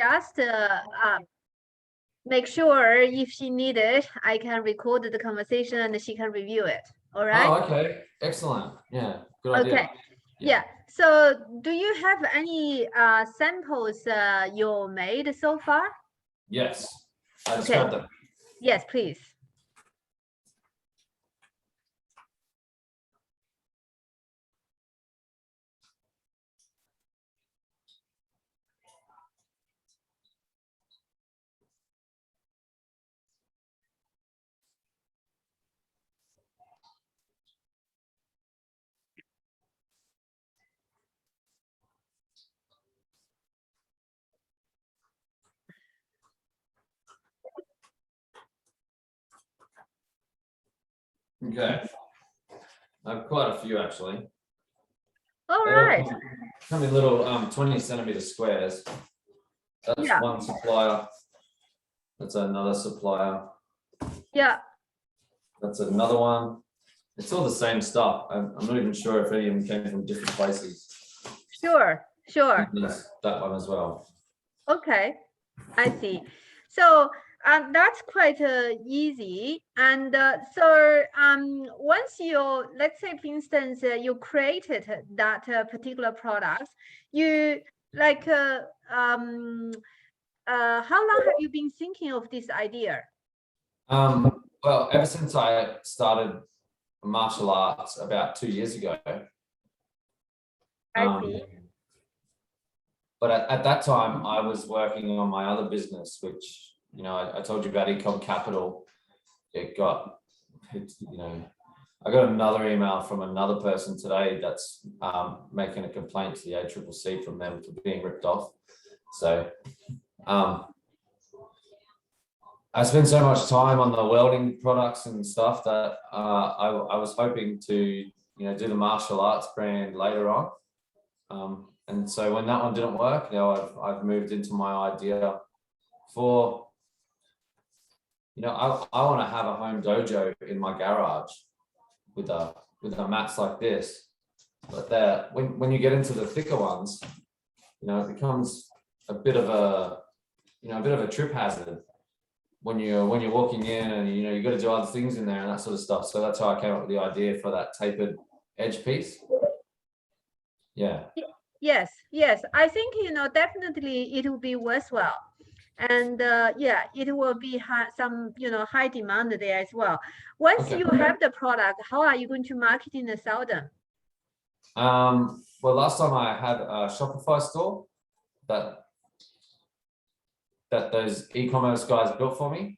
just make sure if she needed, I can record the conversation and she can review it. All right. Oh, okay. Excellent. Yeah. Good idea. Okay. Yeah. So do you have any samples you made so far? Yes. I just Okay. grabbed them. Yes, please. Okay. I have quite a few actually. All They all right. come in little 20-centimeter squares. That's Yeah. one supplier. That's another supplier. Yeah. That's another one. It's all the same stuff. I'm not even sure if any of them came from different places. Sure. Sure. Yes, that one as well. Okay, I see. So that's quite easy. And so once you, let's say, for instance, you created that particular product, you like, how long have you been thinking of this idea? Well, ever since I started martial arts about 2 years ago. I see. But at that time, I was working on my other business, which, you know, I told you about Ecom Capital. I got another email from another person today that's making a complaint to the ACCC from them for being ripped off. So I spent so much time on the welding products and stuff that I was hoping to, you know, do the martial arts brand later on. And so when that one didn't work, you know, I've moved into my idea for, you know, I want to have a home dojo in my garage with a mats like this. But when you get into the thicker ones, you know, it becomes a bit of a trip hazard when you're walking in, and you know, you got to do other things in there and that sort of stuff. So that's how I came up with the idea for that tapered edge piece. Yeah. Yes, yes. I think, you know, definitely it will be worthwhile. And yeah, it will be some, you know, high demand there as well. Once you have the product, how are you going to market and sell them? Well, last time I had a Shopify store that those e-commerce guys built for me.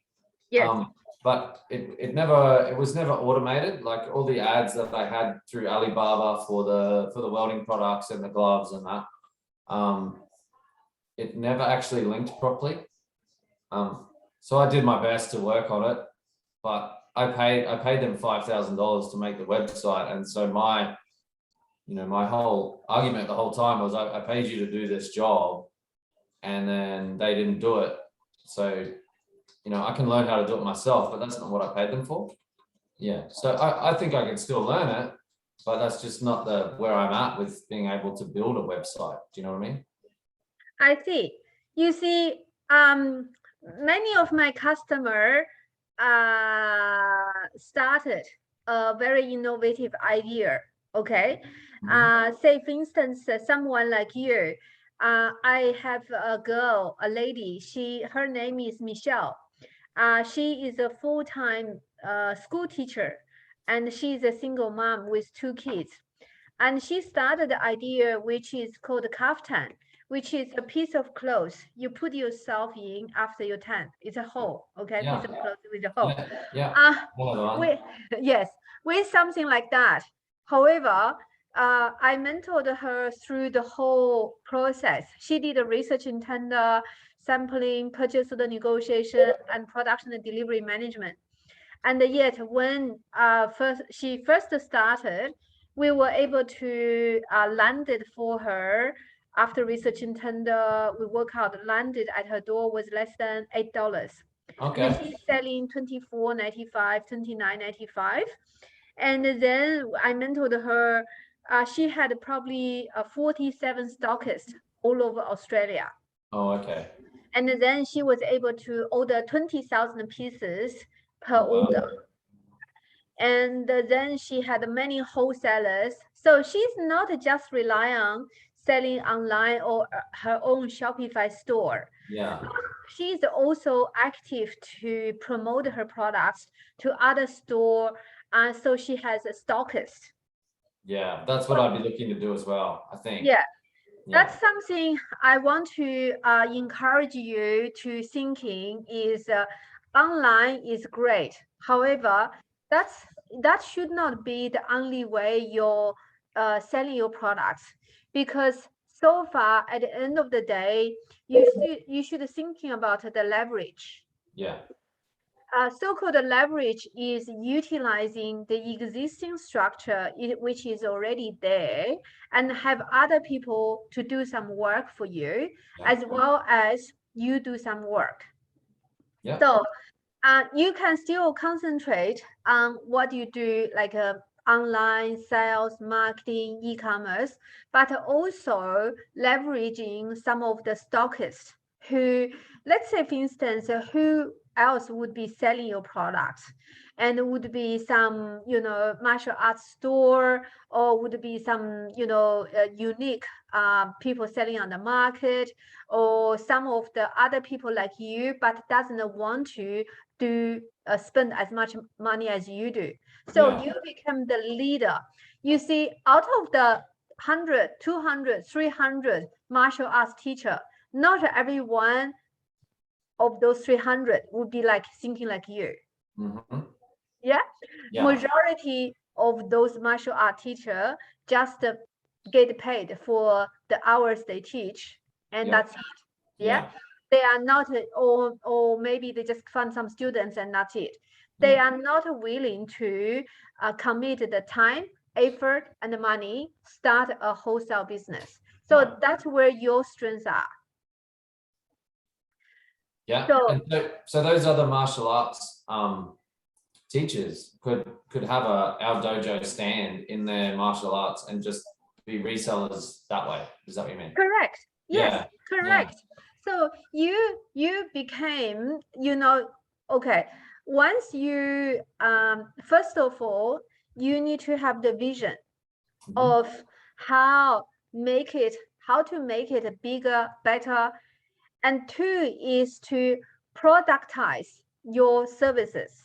Yes. But it was never automated. Like all the ads that I had through Alibaba for the welding products and the gloves and that, it never actually linked properly. So I did my best to work on it, but I paid them $5,000 to make the website, and so my whole argument the whole time was I paid you to do this job, and then they didn't do it. So, you know, I can learn how to do it myself, but that's not what I paid them for. Yeah, so I think I can still learn it, but that's just not where I'm at with being able to build a website. Do you know what I mean? I see. You see, many of my customers started a very innovative idea. Okay, say for instance, someone like you. I have a lady. Her name is Michelle. She is a full-time school teacher, and she's a single mom with 2 kids. And she started the idea, which is called kaftan, which is a piece of clothes you put yourself in after your tan. It's a hole, okay? Yeah. Piece of clothes with a hole. Yeah. Yes, with something like that. However, I mentored her through the whole process. She did a research in tender, sampling, purchase order negotiation, and production and delivery management. And yet, when she first started, we were able to land it for her. After research in tender, we work out landed at her door was less than $8. Okay. And she's selling $24.95, $29.95. And then I mentored her. She had probably 47 stockists all over Australia. Oh, okay. And then she was able to order 20,000 pieces per Wow. order. And then she had many wholesalers. So she's not just relying on selling online or her own Shopify store. Yeah. She's also active to promote her products to other store. So she has a stockist. Yeah, that's what I'd be looking to do as well, I think. Yeah. That's something I want to encourage you to thinking is online is great. However, that should not be the only way you're selling your products, because so far at the end of the day, you should thinking about the leverage. Yeah. So-called leverage is utilizing the existing structure which is already there, and have other people to do some work for you, as well as you do some work. Yeah. So you can still concentrate on what you do, like online sales, marketing, e-commerce, but also leveraging some of the stockists who, let's say, for instance, who else would be selling your products, and would be some, martial arts store, or would be some, unique people selling on the market, or some of the other people like you, but doesn't want to spend as much money as you do. So you become the leader. You see, out of the 100, 200, 300 martial arts teacher, not everyone of those 300 would be like thinking like you. Mm-hmm. Yeah? Majority of those martial art teacher just get paid for the hours they teach, and that's it. Yeah. They are not, or maybe they just fund some students and that's it. They are not willing to commit the time, effort, and the money, start a wholesale business. So that's where your strengths are. Yeah. So those other martial arts teachers could have our dojo stand in their martial arts and just be resellers that way. Is that what you mean? Correct. Yes, correct. So you became, okay, once you first of all, you need to have the vision of how to make it bigger, better. And two is to productize your services.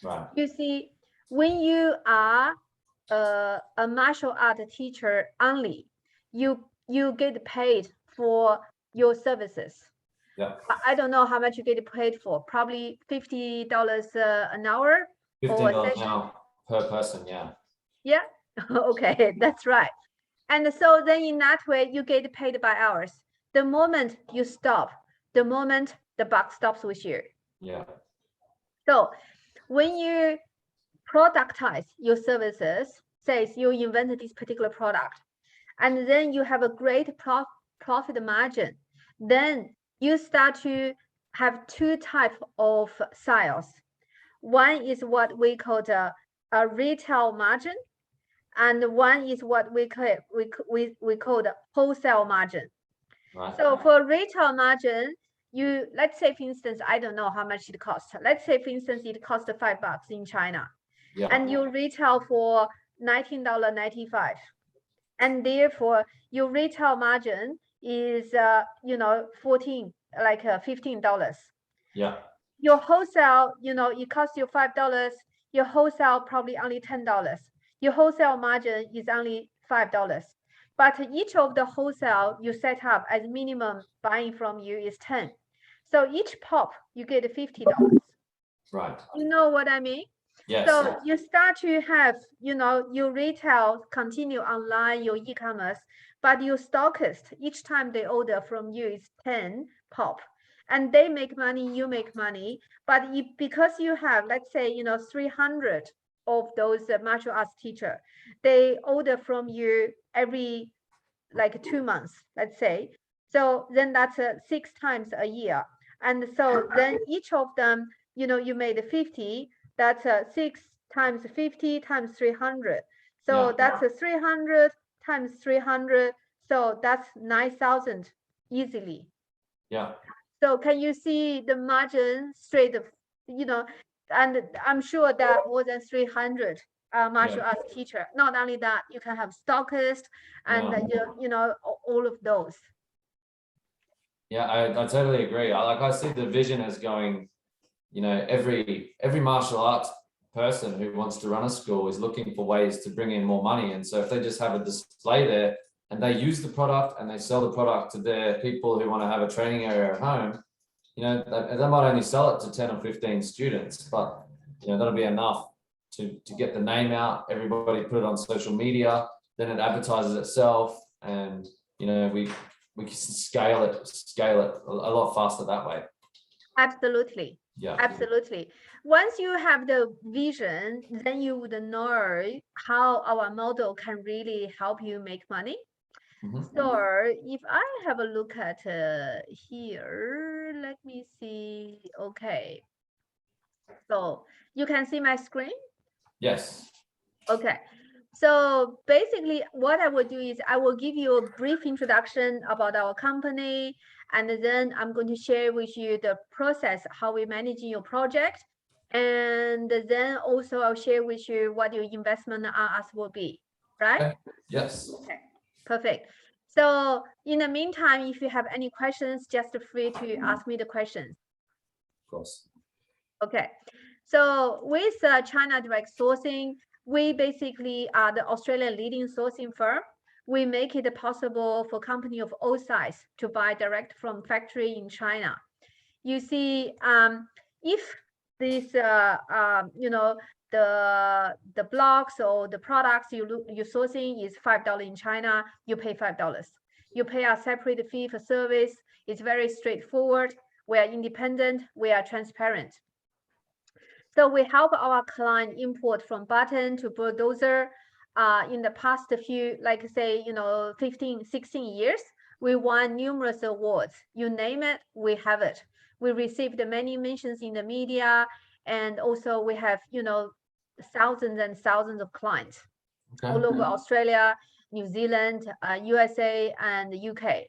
Right. You see, when you are a martial art teacher only, you get paid for your services. Yeah. I don't know how much you get paid for. Probably $50 an hour. $50 an hour per person. Yeah. Yeah. Okay, that's right. And so then in that way, you get paid by hours. The moment you stop, the moment the buck stops with you. Yeah. So when you productize your services, says you invented this particular product, and then you have a great profit margin, then you start to have two types of sales. One is what we call a retail margin, and one is what we call the wholesale margin. Right. So for retail margin, let's say, for instance, I don't know how much it costs. Let's say, for instance, it costs $5 in China, and you retail for $19.95, and therefore your retail margin is $15. Yeah. Your wholesale, it costs you $5. Your wholesale probably only $10. Your wholesale margin is only $5. But each of the wholesale you set up as minimum buying from you is 10. So each pop you get $50. Right. You know what I mean? Yes. So you start to have, your retail continue online, your e-commerce, but your stockist, each time they order from you is 10 pop, and they make money, you make money. But because you have, let's say, 300 of those martial arts teacher, they order from you every 2 months, let's say. So then that's 6 times a year. And so then each of them, you made 50, that's 6 times 50 times 300. So that's 300 times 300. So that's 9,000 easily. Yeah. So can you see the margin straight, you know, and I'm sure that more than 300 martial arts teacher. Not only that, you can have stockist and you know, all of those. Yeah, I totally agree. I see the vision as going, you know, every martial arts person who wants to run a school is looking for ways to bring in more money. And so if they just have a display there and they use the product and they sell the product to their people who want to have a training area at home, you know, they might only sell it to 10 or 15 students, but, you know, that'll be enough to get the name out. Everybody put it on social media, then it advertises itself, and, you know, we can scale it a lot faster that way. Absolutely. Yeah. Absolutely. Once you have the vision, then you would know how our model can really help you make money. So if I have a look at here, let me see. Okay. So you can see my screen? Yes. Okay. So basically what I will do is I will give you a brief introduction about our company, and then I'm going to share with you the process, how we manage your project. And then also I'll share with you what your investment on us will be, right? Okay. Yes. Okay, perfect. So in the meantime, if you have any questions, just free to ask me the questions. Of course. Okay. So with China Direct Sourcing, we basically are the Australian leading sourcing firm. We make it possible for company of all size to buy direct from factory in China. You see, if this, you know, the blocks or the products you're sourcing is $5 in China, you pay $5. You pay a separate fee for service. It's very straightforward. We are independent. We are transparent. So we help our client import from button to bulldozer. In the past few, like say, you know, 15, 16 years, we won numerous awards. You name it, we have it. We received many mentions in the media, and also we have, you know, thousands and thousands of clients all over Australia, New Zealand, USA, and the UK.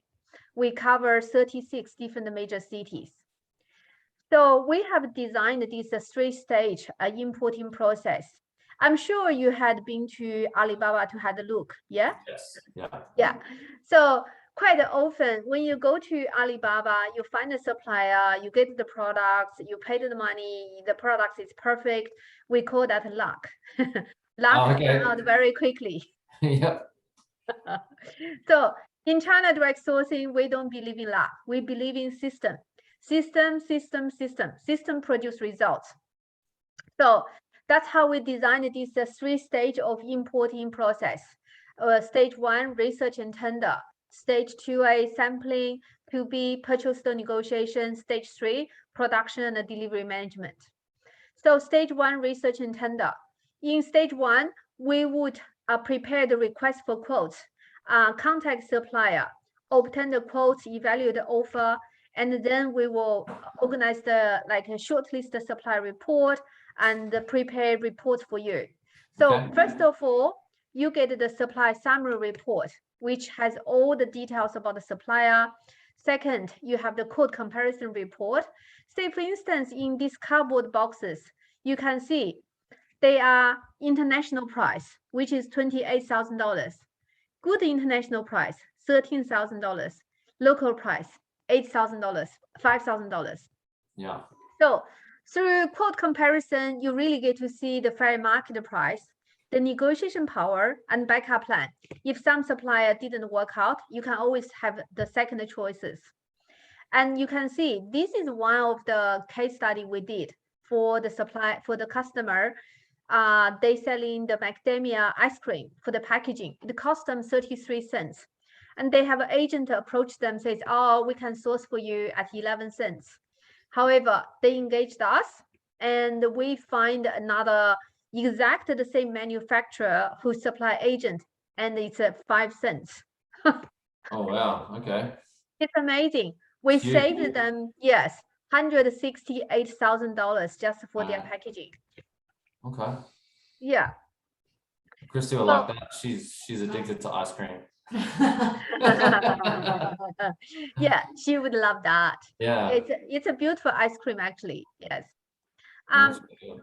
We cover 36 different major cities. So we have designed this three-stage importing process. I'm sure you had been to Alibaba to have a look, yeah? Yes. Yeah. Yeah. So quite often when you go to Alibaba, you find a supplier, you get the products, you pay the money, the product is perfect. We call that luck. Luck Okay. out very quickly. Yeah. So in China Direct Sourcing, we don't believe in luck. We believe in system. System produce results. So that's how we designed this three-stage of importing process. Stage 1, research and tender. Stage 2A, sampling. 2B, purchase the negotiation. Stage 3, production and delivery management. So stage 1, research and tender. In stage 1, we would prepare the request for quotes, contact supplier, obtain the quotes, evaluate the offer, and then we will organize the shortlist supply report and prepare reports for you. So first of all, you get the supply summary report, which has all the details about the supplier. Second, you have the quote comparison report. Say, for instance, in these cardboard boxes, you can see they are international price, which is $28,000. Good international price, $13,000. Local price, $8,000, $5,000. Yeah. So through quote comparison, you really get to see the fair market price, the negotiation power, and backup plan. If some supplier didn't work out, you can always have the second choices. And you can see this is one of the case study we did for the supply for the customer. They selling the macadamia ice cream for the packaging. It cost them 33 cents. And they have an agent approach them, says, oh, we can source for you at 11 cents. However, they engaged us and we find another exact the same manufacturer who supply agent, and it's at 5 cents. Oh, wow. Okay. It's amazing. We saved them, yes, $168,000 just for their packaging. Okay. Yeah. Christy will like that. She's addicted to ice cream. Yeah, she would love that. Yeah. It's a beautiful ice cream, actually. Yes. That's Um, good.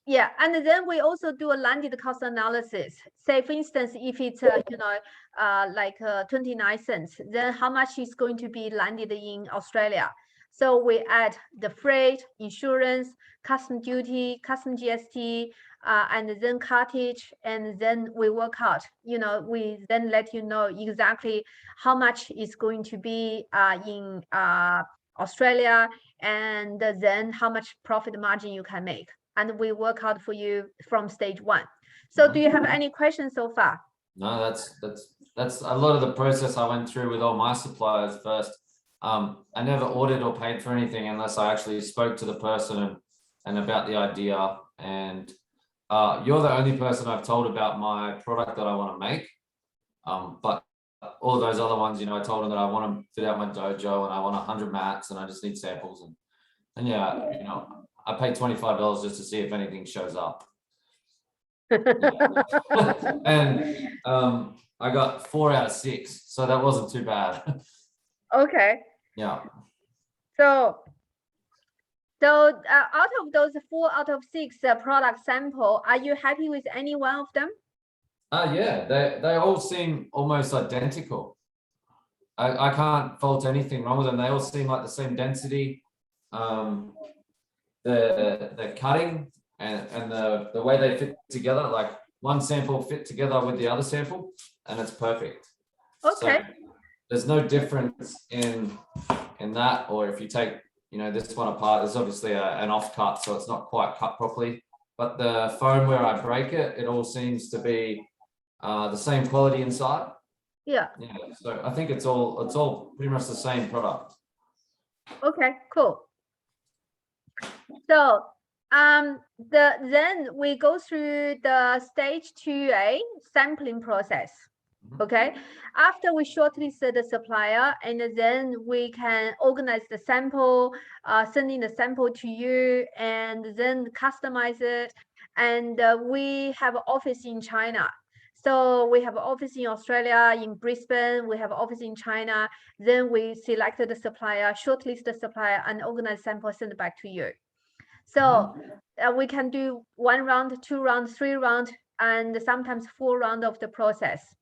yeah, and then we also do a landed cost analysis. Say, for instance, if it's like 29 cents, then how much is going to be landed in Australia? So we add the freight, insurance, custom duty, custom GST, and then cartage, and then we work out. We then let you know exactly how much is going to be in Australia, and then how much profit margin you can make, and we work out for you from stage one. So do you have any questions so far? No, that's a lot of the process I went through with all my suppliers first. I never ordered or paid for anything unless I actually spoke to the person and about the idea. And you're the only person I've told about my product that I want to make. But all those other ones, I told them that I want to fit out my dojo and I want 100 mats and I just need samples. And yeah, I paid $25 just to see if anything shows up. And I got 4 out of 6, so that wasn't too bad. Okay. Yeah. So out of those 4 out of 6 product sample, are you happy with any one of them? Yeah, they all seem almost identical. I can't fault anything wrong with them. They all seem like the same density. The cutting and the way they fit together, like one sample fit together with the other sample, and it's perfect. Okay. So there's no difference in that, or if you take this one apart, there's obviously an off cut, so it's not quite cut properly. But the foam where I break it, it all seems to be the same quality inside. Yeah. Yeah. So I think it's all pretty much the same product. Okay, cool. So then we go through the stage 2A sampling process. Okay, after we shortlist the supplier, and then we can organize the sample, sending the sample to you, and then customize it. And we have an office in China. So we have an office in Australia, in Brisbane, we have an office in China. Then we select the supplier, shortlist the supplier, and organize sample, send it back to you. So we can do 1 round, 2 rounds, 3 rounds, and sometimes 4 rounds of the process.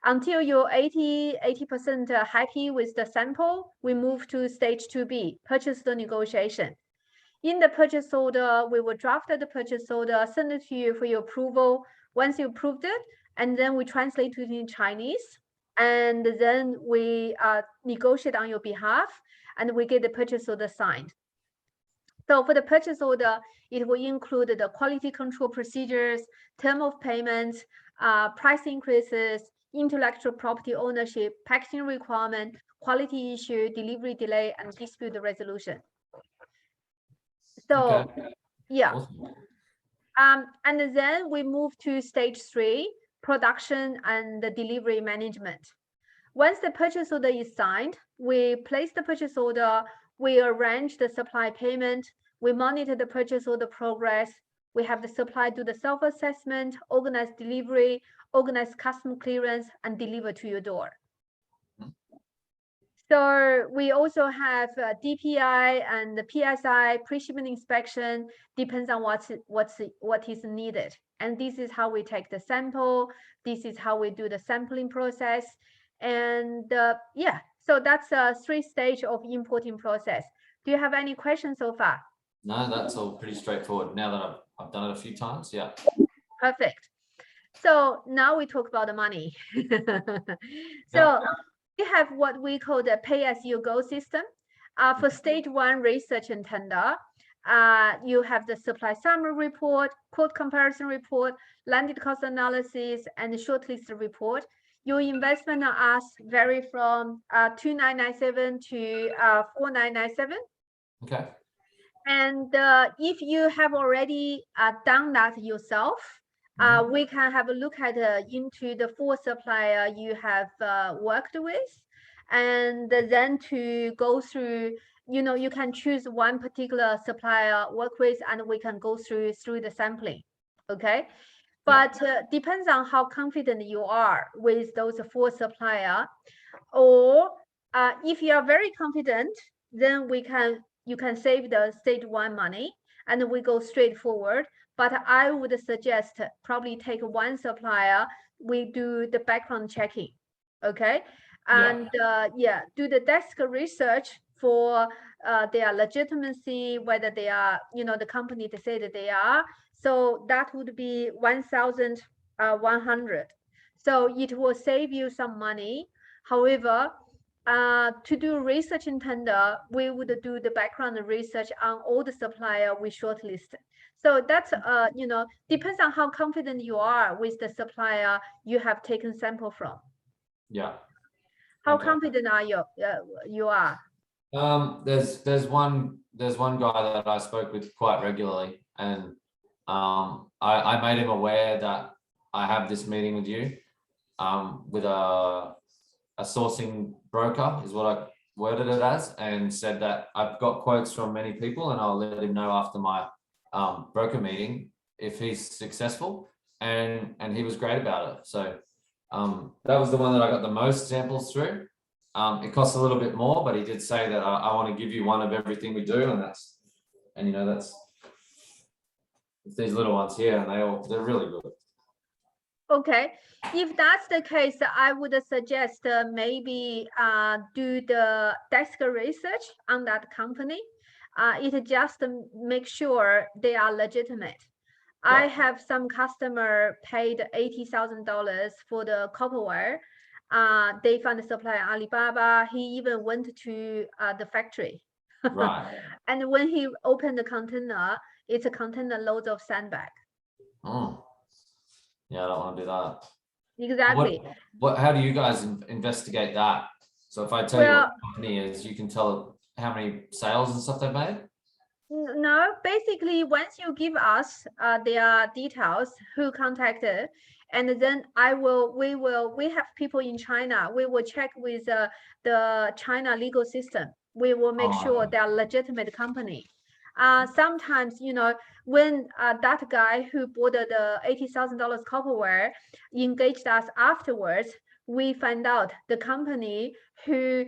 Until you're 80% happy with the sample, we move to stage 2B, purchase order negotiation. In the purchase order, we will draft the purchase order, send it to you for your approval. Once you approved it, and then we translate it in Chinese, and then we negotiate on your behalf, and we get the purchase order signed. So for the purchase order, it will include the quality control procedures, term of payments, price increases, intellectual property ownership, packaging requirement, quality issue, delivery delay, and dispute resolution. So, okay. Yeah. Awesome. And then we move to stage 3, production and the delivery management. Once the purchase order is signed, we place the purchase order, we arrange the supply payment, we monitor the purchase order progress, we have the supply do the self-assessment, organize delivery, organize custom clearance, and deliver to your door. So we also have DPI and the PSI, pre-shipment inspection, depends on what is needed. And this is how we take the sample, this is how we do the sampling process. And yeah, so that's a 3-stage of importing process. Do you have any questions so far? No, that's all pretty straightforward. Now that I've done it a few times, yeah. Perfect. So now we talk about the money. So we have what we call the pay-as-you-go system. For stage 1 research and tender, you have the supply summary report, quote comparison report, landed cost analysis, and the shortlist report. Your investment on us vary from 2,997 to 4,997. Okay. And if you have already done that yourself, we can have a look at into the 4 supplier you have worked with, and then to go through, you can choose one particular supplier work with, and we can go through the sampling. Okay. but depends on how confident you are with those 4 supplier. Or if you are very confident, then you can save the stage 1 money and we go straight forward. But I would suggest probably take 1 supplier, we do the background checking, okay? And do the desk research for their legitimacy, whether they are, the company they say that they are. So that would be 1,100. So it will save you some money. However, to do research in tender, we would do the background research on all the supplier we shortlist. So that's depends on how confident you are with the supplier you have taken sample from. Yeah. How confident are you? You are. There's one guy that I spoke with quite regularly, and I made him aware that I have this meeting with you, with a sourcing broker is what I worded it as, and said that I've got quotes from many people and I'll let him know after my broker meeting if he's successful, and he was great about it. So that was the one that I got the most samples through. It costs a little bit more, but he did say that I want to give you one of everything we do, and that's these little ones here, and they're really good. Okay, if that's the case, I would suggest maybe do the desk research on that company. It just make sure they are legitimate. Yeah. I have some customer paid $80,000 for the copper wire. They found the supplier Alibaba. He even went to the factory. Right. And when he opened the container, it's a container loads of sandbag. Oh. Yeah, I don't want to do that. Exactly. How do you guys investigate that? So if I tell you what the company is, you can tell how many sales and stuff they've made? No, basically, once you give us their details, who contacted, and then we have people in China. We will check with the China legal system. We will make sure they are legitimate company. Sometimes, when that guy who bought the $80,000 copperware engaged us afterwards, we find out the company who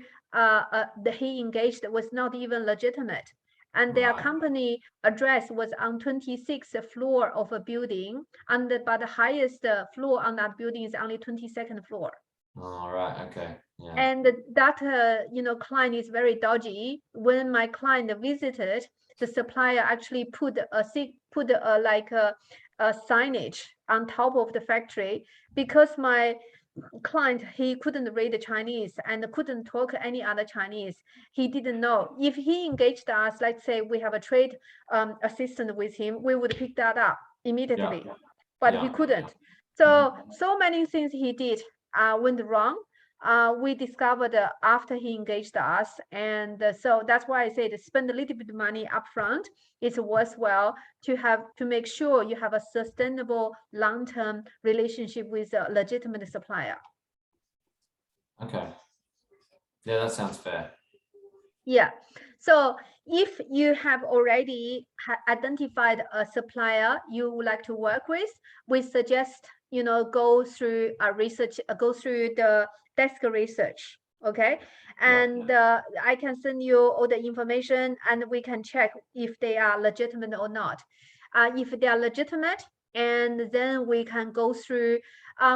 he engaged was not even legitimate. And their company address was on 26th floor of a building, but the highest floor on that building is only 22nd floor. All right. Okay. Yeah. And that client is very dodgy. When my client visited, the supplier actually put a signage on top of the factory, because my client, he couldn't read Chinese and couldn't talk any other Chinese. He didn't know. If he engaged us, let's say we have a trade assistant with him, we would pick that up immediately. Yeah. But he couldn't. So many things he did went wrong. We discovered after he engaged us, and so that's why I said spend a little bit of money upfront. It's worthwhile to make sure you have a sustainable long-term relationship with a legitimate supplier. Okay. Yeah, that sounds fair. Yeah. So if you have already identified a supplier you would like to work with, we suggest go through the desk research. Okay, and I can send you all the information, and we can check if they are legitimate or not. If they are legitimate, and then we can go through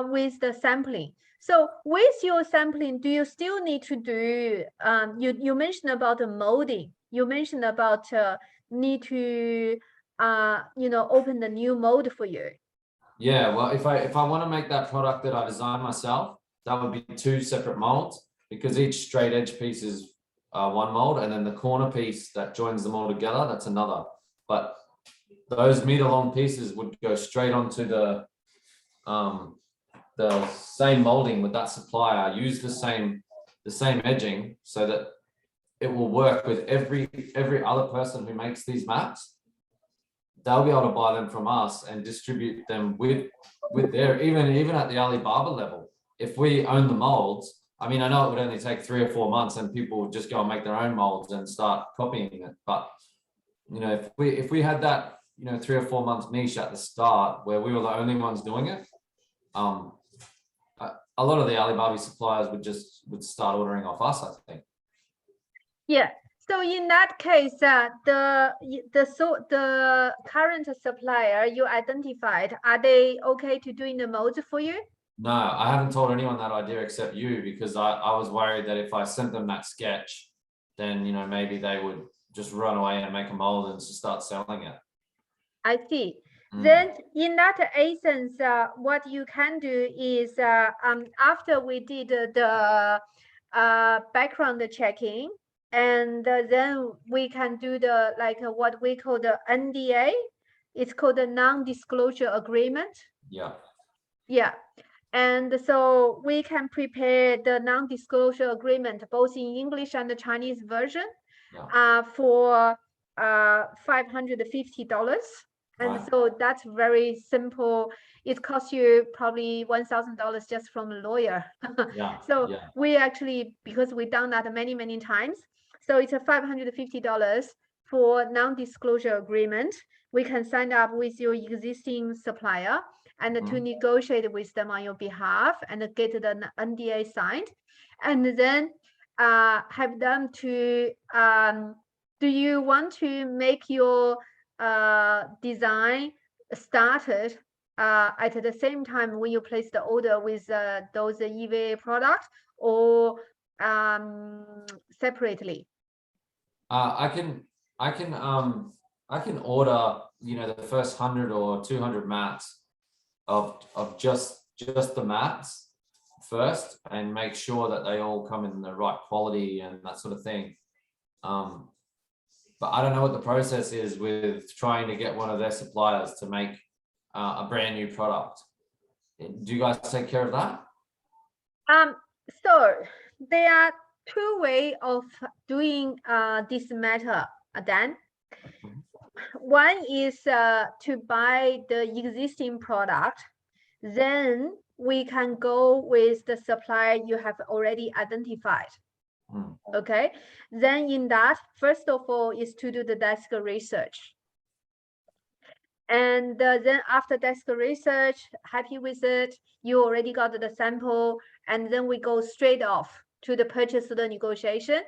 with the sampling. So with your sampling, do you still need to do? You mentioned about the molding. You mentioned about need to open the new mold for you. Yeah, well, if I want to make that product that I designed myself, that would be 2 separate molds, because each straight edge piece is one mold, and then the corner piece that joins them all together, that's another. But those meter long pieces would go straight onto the same molding with that supplier. Use the same edging so that it will work with every other person who makes these mats. They'll be able to buy them from us and distribute them with their, even at the Alibaba level. If we own the molds, I mean, I know it would only take 3 or 4 months and people would just go and make their own molds and start copying it. But if we had that 3 or 4 months niche at the start where we were the only ones doing it. A lot of the Alibaba suppliers would start ordering off us, I think. Yeah. So in that case, the current supplier you identified, are they okay to doing the molds for you? No, I haven't told anyone that idea except you, because I was worried that if I sent them that sketch, then maybe they would just run away and make a mold and just start selling it. I see. Then in that essence, what you can do is after we did the background checking, and then we can do the what we call the NDA. It's called the non-disclosure agreement. Yeah. Yeah. And so we can prepare the non-disclosure agreement both in English and the Chinese version for $550. And so that's very simple. It costs you probably $1,000 just from a lawyer. So we actually, because we've done that many times, so it's a $550 for non-disclosure agreement. We can sign up with your existing supplier and to negotiate with them on your behalf and get the NDA signed, and then have them to. Do you want to make your design started at the same time when you place the order with those EVA products, or separately? I can order the first 100 or 200 mats of just the mats first, and make sure that they all come in the right quality and that sort of thing. But I don't know what the process is with trying to get one of their suppliers to make a brand new product. Do you guys take care of that? So there are two ways of doing this matter, Dan. One is to buy the existing product, then we can go with the supplier you have already identified. Okay, then in that, first of all, is to do the desk research. And then after desk research, happy with it, you already got the sample, and then we go straight off to the purchase order negotiation,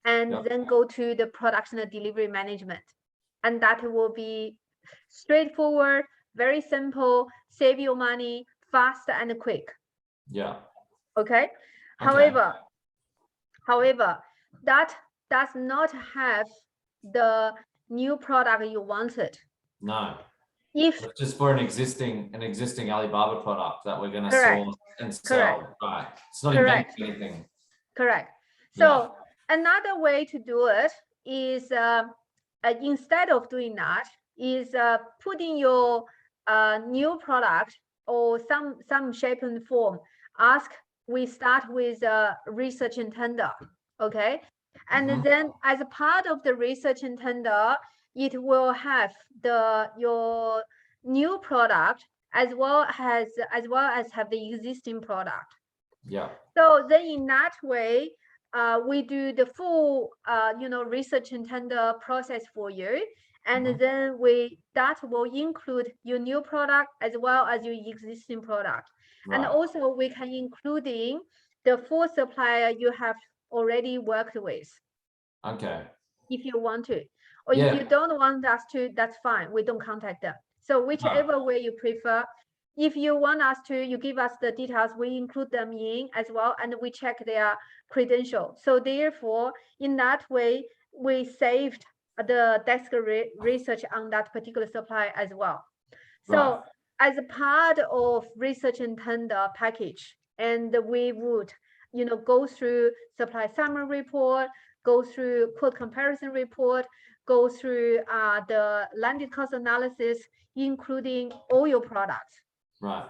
and then go to the production and delivery management. And that will be straightforward, very simple, save you money, fast and quick. Yeah. Okay. However, that does not have the new product you wanted. No. If it's just for an existing Alibaba product that we're going to source and sell. Right. It's not inventing anything. Correct. So another way to do it is instead of doing that, is putting your new product or some shape and form. We start with research and tender, okay? And then as a part of the research and tender, it will have your new product as well as have the existing product. Yeah. So then in that way, we do the full research and tender process for you, and then that will include your new product as well as your existing product. And also we can including the full supplier you have already worked with. Okay. If you want to, or if you don't want us to, that's fine. We don't contact them. So whichever way you prefer. If you want us to, you give us the details, we include them in as well, and we check their credentials. So therefore, in that way, we saved the desk research on that particular supply as well. So as a part of research and tender package, and we would, go through supply summary report, go through quote comparison report, go through the landed cost analysis, including all your products. Right.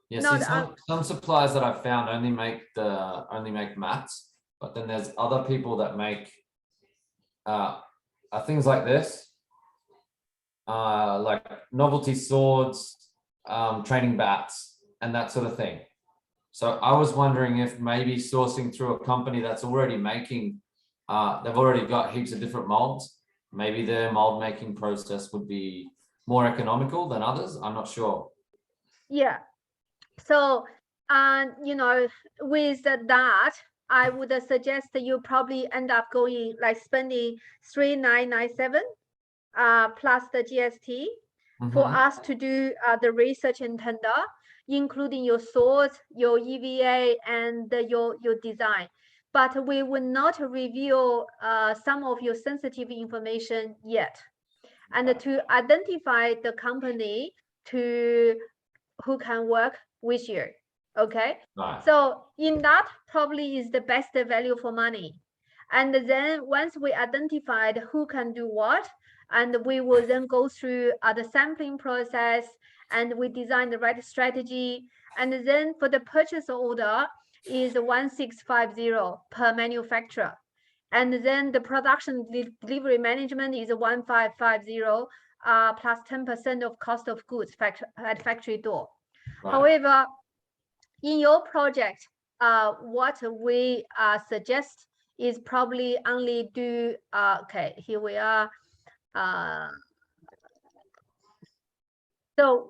Yeah. See, some suppliers that I've found only make mats, but then there's other people that make things like this, like novelty swords, training bats, and that sort of thing. So I was wondering if maybe sourcing through a company that's already making, they've already got heaps of different molds. Maybe their mold making process would be more economical than others? I'm not sure. Yeah. So, you know, with that, I would suggest that you probably end up going like spending 3,997 plus the GST for us to do the research and tender, including your source, your EVA, and your design. But we will not reveal some of your sensitive information yet. And to identify the company who can work with you. Okay. Right. So in that probably is the best value for money. And then once we identified who can do what, and we will then go through the sampling process, and we design the right strategy. And then for the purchase order is 1650 per manufacturer. And then the production delivery management is 1550 plus 10% of cost of goods at factory door. Right. However, in your project, what we suggest is probably only do, okay, here we are. So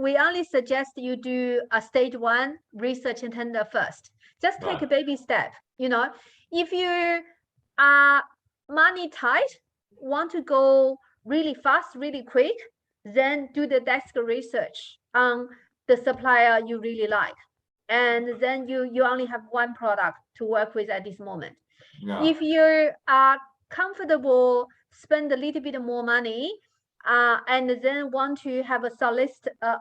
we only suggest you do a stage 1 research and tender first. Just take a baby step. You know, if you are money tight, want to go really fast, really quick, then do the desk research on the supplier you really like. And then you only have one product to work with at this moment. Yeah. If you are comfortable, spend a little bit more money, and then want to have a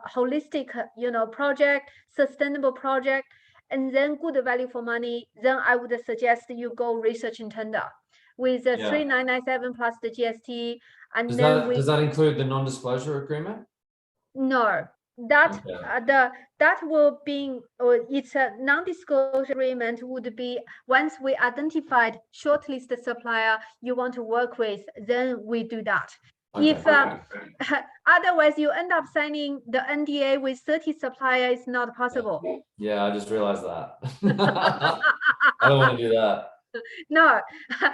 holistic, you know, project, sustainable project, and then good value for money, then I would suggest you go research and tender with the 3,997 plus the GST. And does that include the non-disclosure agreement? No, that that will be, it's a non-disclosure agreement would be once we identified shortlist supplier you want to work with, then we do that. If otherwise you end up signing the NDA with 30 suppliers, it's not possible. Yeah, I just realized that. I don't want to do that. No,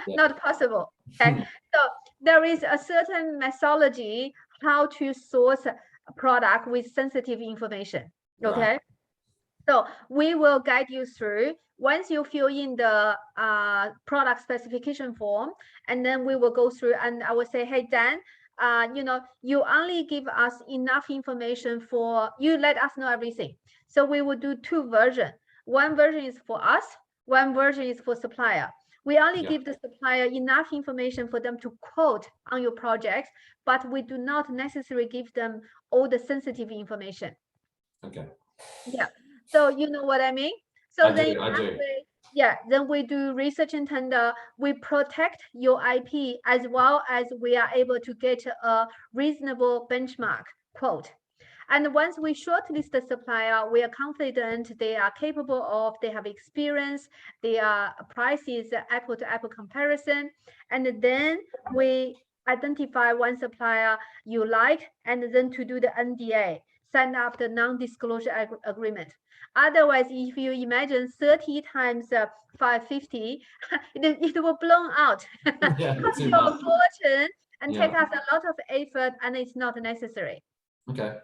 not possible. Okay. So there is a certain methodology how to source a product with sensitive information. Okay. Right. So we will guide you through. Once you fill in the product specification form, and then we will go through, and I will say, hey, Dan, you know, you only give us enough information for, you let us know everything. So we will do 2 versions. One version is for us, one version is for supplier. We only give the supplier enough information for them to quote on your projects, but we do not necessarily give them all the sensitive information. Okay. Yeah. So you know what I mean? So I do. Yeah, then we do research and tender. We protect your IP as well as we are able to get a reasonable benchmark quote. And once we shortlist the supplier, we are confident they are capable of, they have experience, their price is apple-to-apple comparison. And then we identify one supplier you like, and then to do the NDA, sign up the non-disclosure agreement. Otherwise, if you imagine 30 times 550, it will blow out. Cost you a fortune and take us a lot of effort, and it's not necessary. Okay.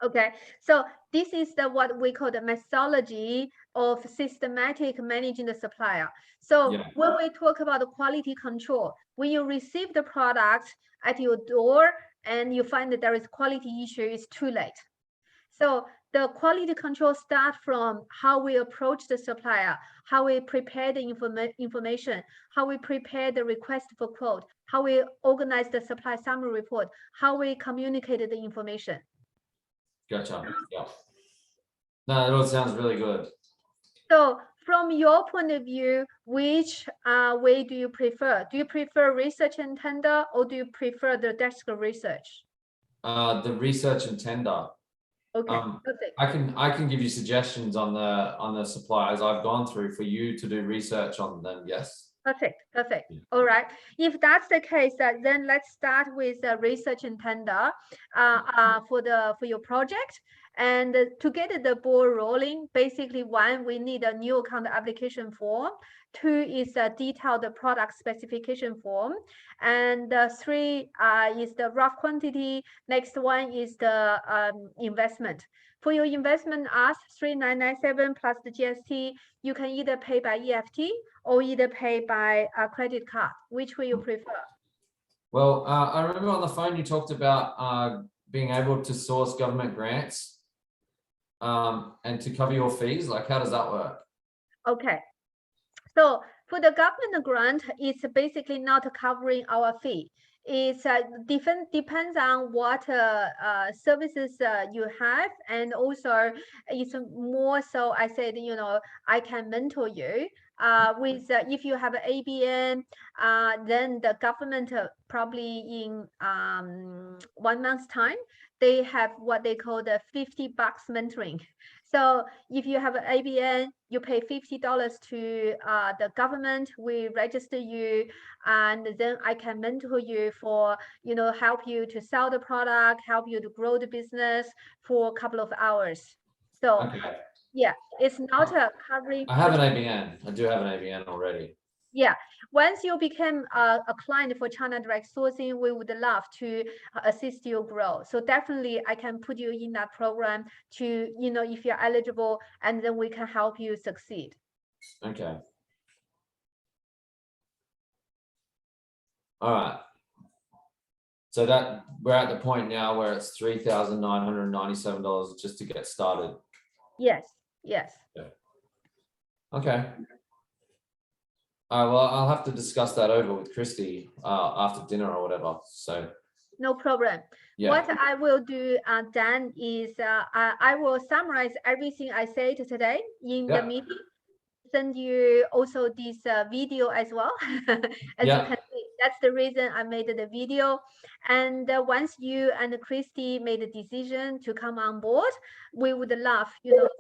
Okay, so this is the what we call the methodology of systematic managing the supplier. So when we talk about the quality control, when you receive the product at your door and you find that there is quality issue, it's too late. So the quality control starts from how we approach the supplier, how we prepare the information, how we prepare the request for quote, how we organize the supply summary report, how we communicate the information. Gotcha. Yeah. No, it all sounds really good. So from your point of view, which way do you prefer? Do you prefer research and tender, or do you prefer the desk research? The research and tender. Okay. I can give you suggestions on the suppliers I've gone through for you to do research on them. Yes. Perfect. Perfect. All right. If that's the case, then let's start with research and tender for your project, And to get the ball rolling, basically, one, we need a new account application form. Two is a detailed product specification form. And three is the rough quantity. Next one is the investment. For your investment, ask 3,997 plus the GST. You can either pay by EFT or either pay by a credit card. Which will you prefer? Well, I remember on the phone you talked about being able to source government grants and to cover your fees. Like, how does that work? Okay. So for the government grant, it's basically not covering our fee. It's depends on what services you have, and also it's more so. I said, I can mentor you with if you have an ABN, then the government probably in 1 month's time, they have what they call the $50 mentoring. So if you have an ABN, you pay $50 to the government. We register you, and then I can mentor you for, help you to sell the product, help you to grow the business for a couple of hours. So Okay. yeah, it's not covering. I have an ABN. I do have an ABN already. Yeah, once you become a client for China Direct Sourcing, we would love to assist you grow. So definitely I can put you in that program to, if you're eligible, and then we can help you succeed. Okay. All right. So that we're at the point now where it's $3,997 just to get started. Yes, yes. Yeah. Okay. Well, I'll have to discuss that over with Christy after dinner or whatever. So no problem. Yeah. What I will do, Dan, is I will summarize everything I said today in the meeting. Send you also this video as well. As you can see, that's the reason I made the video. And once you and Christy made a decision to come on board, we would love,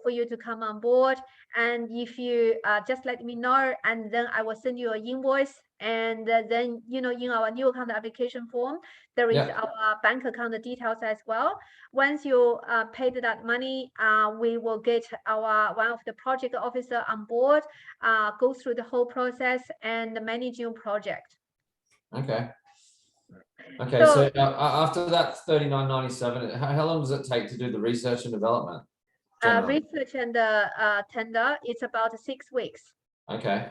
for you to come on board. And if you just let me know, and then I will send you an invoice. And then, in our new account application form, there is our bank account details as well. Once you paid that money, we will get one of the project officer on board, go through the whole process and manage your project. Okay. Okay. So after that $39.97, how long does it take to do the research and development? Research and tender, it's about 6 weeks. Okay.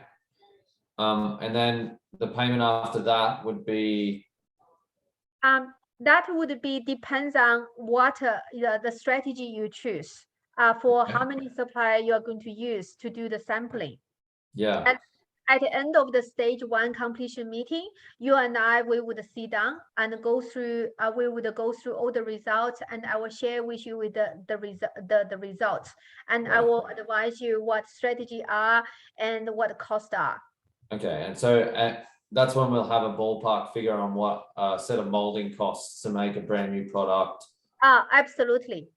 And then the payment after that would be? That would be depends on what the strategy you choose for how many supplier you are going to use to do the sampling. Yeah. And at the end of the stage 1 completion meeting, you and I, we would sit down and go through. We would go through all the results, and I will share with you with the results, and I will advise you what strategy are and what costs are. Okay, and so that's when we'll have a ballpark figure on what set of molding costs to make a brand new product. Absolutely.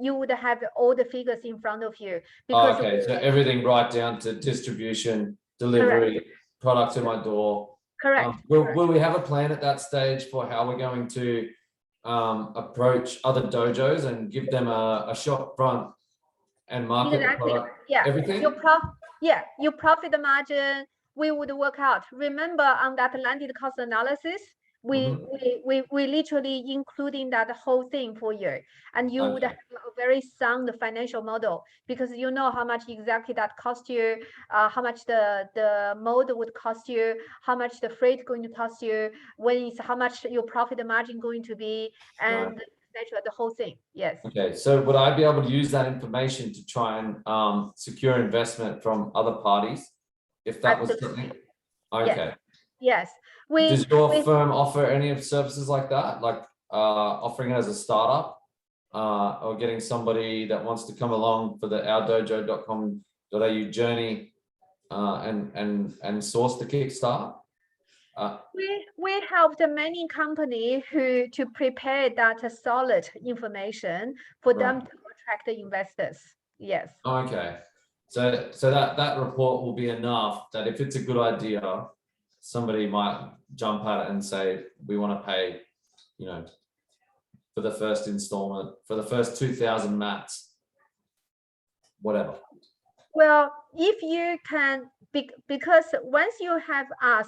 You would have all the figures in front of you. Because so everything right down to distribution, delivery, product to my door. Correct. Will we have a plan at that stage for how we're going to approach other dojos and give them a shop front and market the product? Yeah. Everything? Your profit margin, we would work out. Remember on that landed cost analysis, we literally including that whole thing for you, and you would have a very sound financial model, because you know how much exactly that cost you, how much the mold would cost you, how much the freight going to cost you, how much your profit margin going to be, and the whole thing. Yes. Okay, so would I be able to use that information to try and secure investment from other parties, if that was something? Okay. Yes. Does your firm offer any of services like that, like offering it as a startup, or getting somebody that wants to come along for the ourdojo.com.au journey and source the Kickstart? We helped many companies to prepare that solid information for them to attract the investors. Yes. Okay. So that report will be enough that if it's a good idea, somebody might jump at it and say, we want to pay, for the first installment, for the first 2,000 mats, whatever. Well, if you can, because once you have us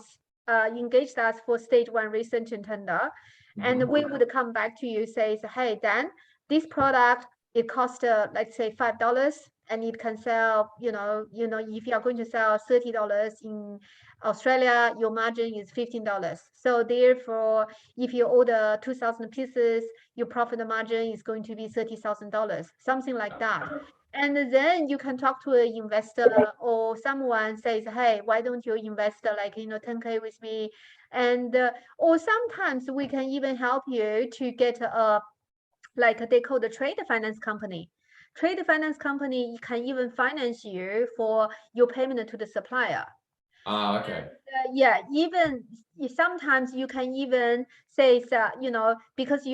engaged us for stage 1 research and tender, and we would come back to you, say, hey, Dan, this product, it costs, let's say $5, and it can sell, if you are going to sell $30 in Australia, your margin is $15. So therefore, if you order 2,000 pieces, your profit margin is going to be $30,000, something like that. And then you can talk to an investor, or someone says, hey, why don't you invest like, 10K with me? And, or sometimes we can even help you to get a, like they call the trade finance company. Trade finance company can even finance you for your payment to the supplier. Okay. Yeah, even sometimes you can even say, because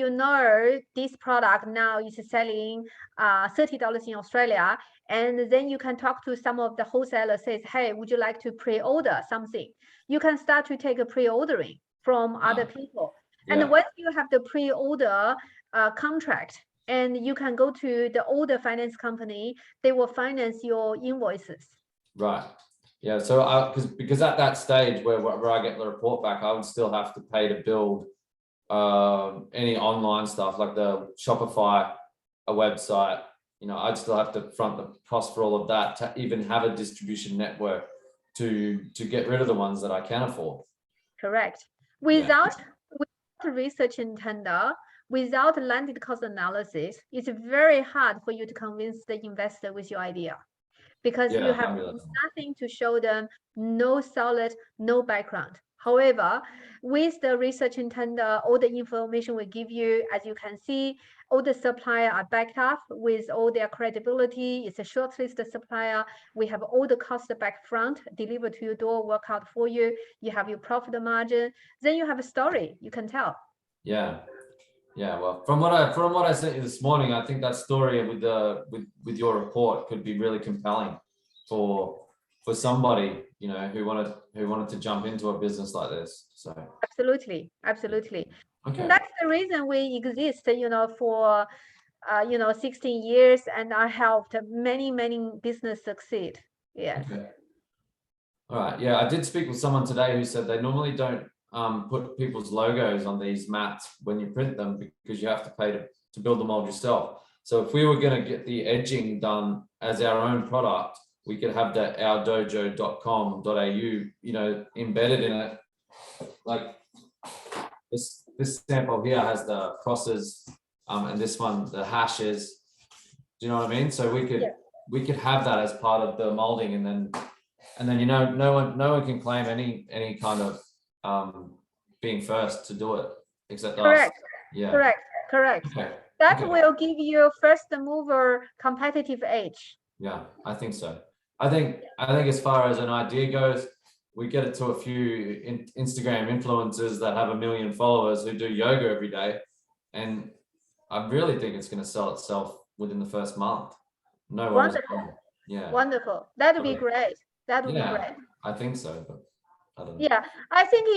this product now is selling $30 in Australia, and then you can talk to some of the wholesalers, says, hey, would you like to pre-order something? You can start to take a pre-ordering from other people. Yeah. And once you have the pre-order contract, and you can go to the older finance company, they will finance your invoices. Right. Yeah, so because at that stage where I get the report back, I would still have to pay to build any online stuff like the Shopify, a website. I'd still have to front the cost for all of that to even have a distribution network to get rid of the ones that I can afford. Correct. Without research and tender, without landed cost analysis, it's very hard for you to convince the investor with your idea. Because you have nothing to show them, no solid, no background. However, with the research and tender, all the information we give you, as you can see, all the suppliers are backed up with all their credibility. It's a shortlisted supplier. We have all the cost back front, delivered to your door, work out for you. You have your profit margin. Then you have a story you can tell. Yeah. Yeah, well, from what I sent you this morning, I think that story with your report could be really compelling for somebody, who wanted to jump into a business like this. So absolutely. Okay. And that's the reason we exist, for 16 years, and I helped many business succeed. Yes. Okay. All right. Yeah, I did speak with someone today who said they normally don't put people's logos on these mats when you print them because you have to pay to build the mold yourself. So if we were going to get the edging done as our own product, we could have that ourdojo.com.au, embedded in it. Like this sample here has the crosses, and this one the hashes. Do you know what I mean? So we could have that as part of the molding, and then no one can claim any kind of being first to do it except Correct. us. Yeah. Correct. Okay. That will give you first mover competitive edge. Yeah, I think so. I think as far as an idea goes, we get it to a few Instagram influencers that have 1 million followers who do yoga every day, and I really think it's going to sell itself within the first month. No one. Yeah. Wonderful. That would be great. That would be great. I think so, but I don't know. Yeah, I think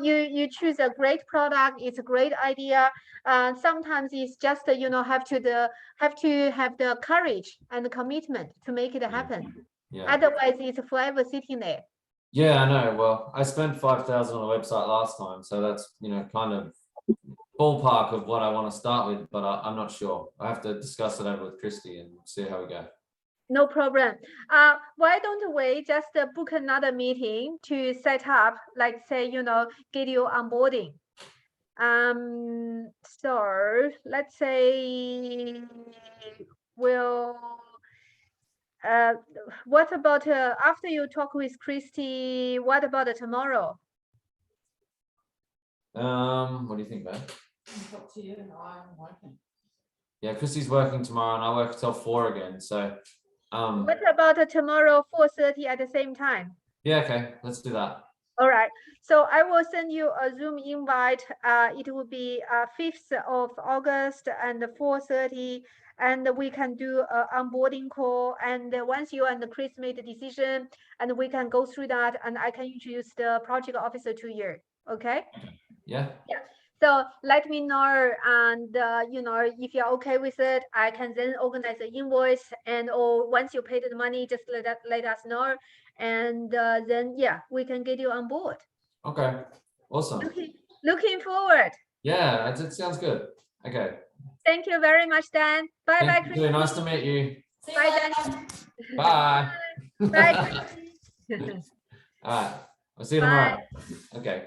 you choose a great product. It's a great idea. Sometimes it's just have to have the courage and the commitment to make it happen. Yeah. Otherwise, it's forever sitting there. Yeah, I know. Well, I spent 5,000 on a website last time, so that's kind of ballpark of what I want to start with, but I'm not sure. I have to discuss it over with Christy and see how we go. No problem. Why don't we just book another meeting to set up, like say, get you onboarding. So let's say what about after you talk with Christy, what about tomorrow? What do you think, babe? It's up to you. I'm working. Yeah, Christy's working tomorrow and I work till 4 again, so what about tomorrow 4:30 at the same time? Yeah, okay, let's do that. All right, so I will send you a Zoom invite. It will be 5th of August and 4:30, and we can do an onboarding call. And once you and Chris made the decision, and we can go through that, and I can introduce the project officer to you. Okay? Yeah. So let me know, and you know, if you're okay with it, I can then organize the invoice, and or once you pay the money, just let us know, and then yeah, we can get you on board. Okay, awesome. Looking forward. Yeah, it sounds good. Okay. Thank you very much, Dan. Bye bye, Thank you. Christy. Nice to meet you. See you Bye, later. Dan. Bye. Bye, Christy. All right. I'll see you Bye. tomorrow. Okay.